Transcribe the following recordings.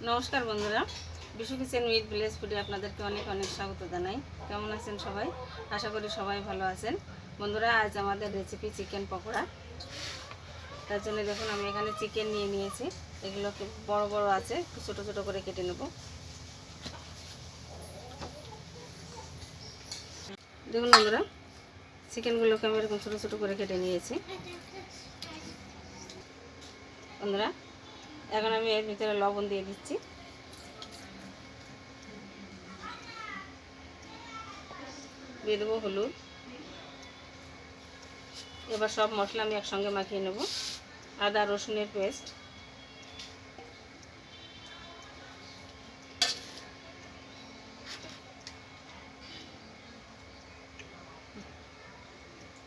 নমস্কার বন্ধুরা, Bishu kitchen with village ফুডে আপনাদেরকে অনেক অনেক স্বাগত জানাই। কেমন আছেন সবাই? আশা করি সবাই ভালো আছেন। বন্ধুরা, আজ আমাদের রেসিপি চিকেন পকোড়া। তার জন্য দেখুন আমি এখানে চিকেন নিয়ে নিয়েছি। এগুলোকে বড় বড় আছে, ছোটো ছোটো করে কেটে নেব। দেখুন বন্ধুরা, চিকেনগুলোকে আমি এরকম ছোটো ছোটো করে কেটে নিয়েছি। বন্ধুরা, এখন আমি এর ভিতরে লবণ দিয়ে দিচ্ছি। দিয়ে দেবো হলুদ। এবার সব মশলা আমি একসঙ্গে মাখিয়ে নেব। আদা রসুনের পেস্ট,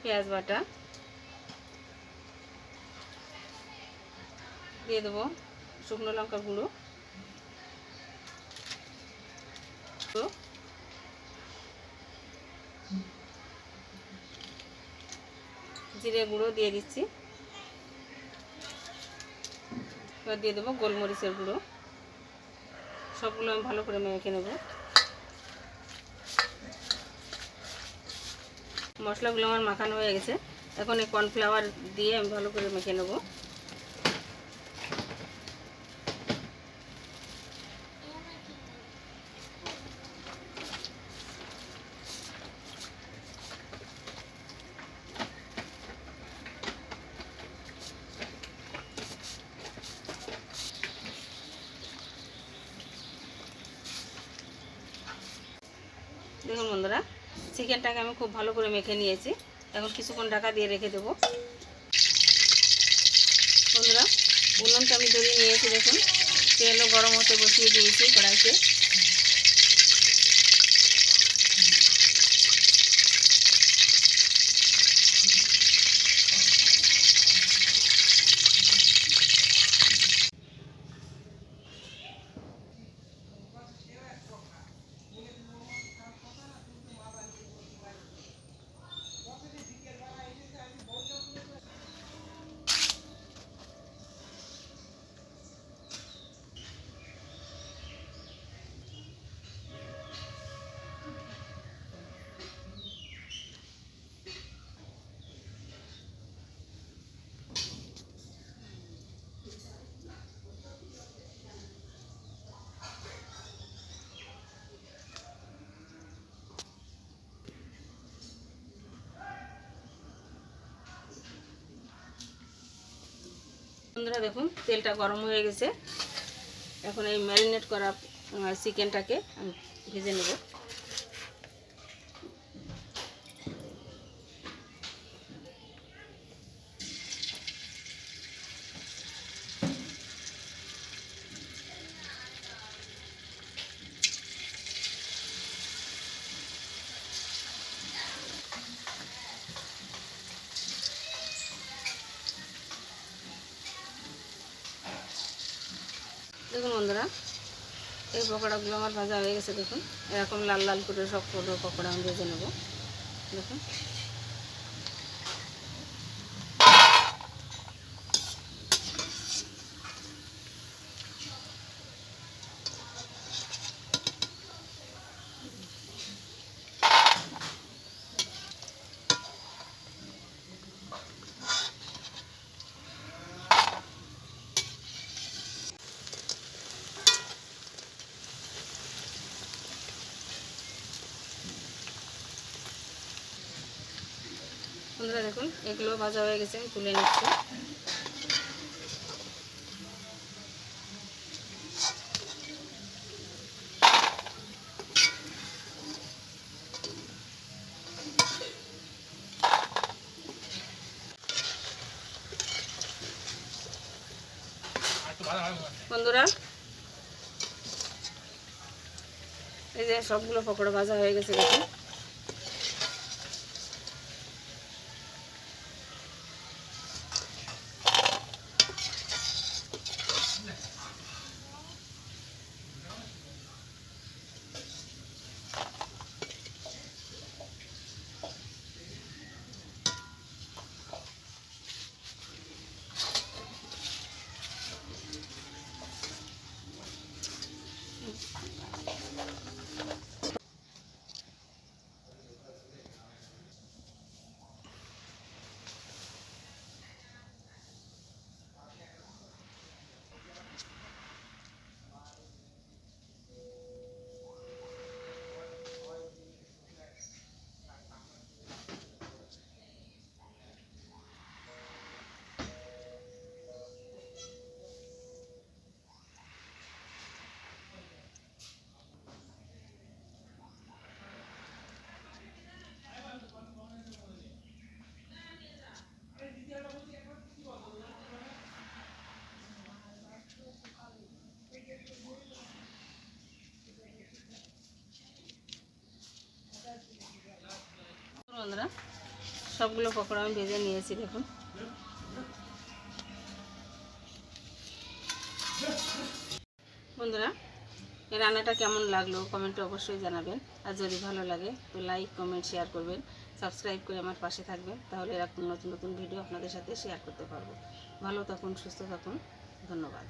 পেঁয়াজ বাটা, দিয়ে দেবো শুকনো লঙ্কা গুঁড়ো, জিরে গুঁড়ো দিয়ে দিচ্ছি। এবার দিয়ে দেবো গোলমরিচের গুঁড়ো। সবগুলো আমি ভালো করে মেখে নেব। মশলাগুলো আমার মাখানো হয়ে গেছে। এখন এই কর্নফ্লাওয়ার দিয়ে আমি ভালো করে মেখে নেব। দেখুন বন্ধুরা, চিকেনটাকে আমি খুব ভালো করে মেখে নিয়েছি। এখন কিছুক্ষণ ঢাকা দিয়ে রেখে দেবো। বন্ধুরা, উনুনটা আমি ধরিয়ে নিয়েছি। দেখুন তেলও গরম হতে বসিয়ে দিয়েছি কড়াইতে। বন্ধুরা দেখুন, তেলটা গরম হয়ে গেছে। এখন এই ম্যারিনেট করা চিকেনটাকে আমি ভেজে নেব। দেখুন বন্ধুরা, এই পকোড়াগুলো আমার ভাজা হয়ে গেছে। দেখুন এরকম লাল লাল করে সব পকোড়া আমি ভেজে নেব। দেখুন বন্ধুরা, দেখুন এগুলো ভাজা হয়ে গেছে, আমি তুলে নিচ্ছি। বন্ধুরা, এই যে সবগুলো পকোড়া ভাজা হয়ে গেছে। দেখুন সবগুলো পকোড়া আমি ভেজে নিয়েছি। দেখুন বন্ধুরা, এই রান্নাটা কেমন লাগলো কমেন্টে অবশ্যই জানাবেন। আর যদি ভালো লাগে তো লাইক কমেন্ট শেয়ার করবেন, সাবস্ক্রাইব করে আমার পাশে থাকবেন। তাহলে এরকম নতুন নতুন ভিডিও আপনাদের সাথে শেয়ার করতে পারবো। ভালো থাকুন, সুস্থ থাকুন, ধন্যবাদ।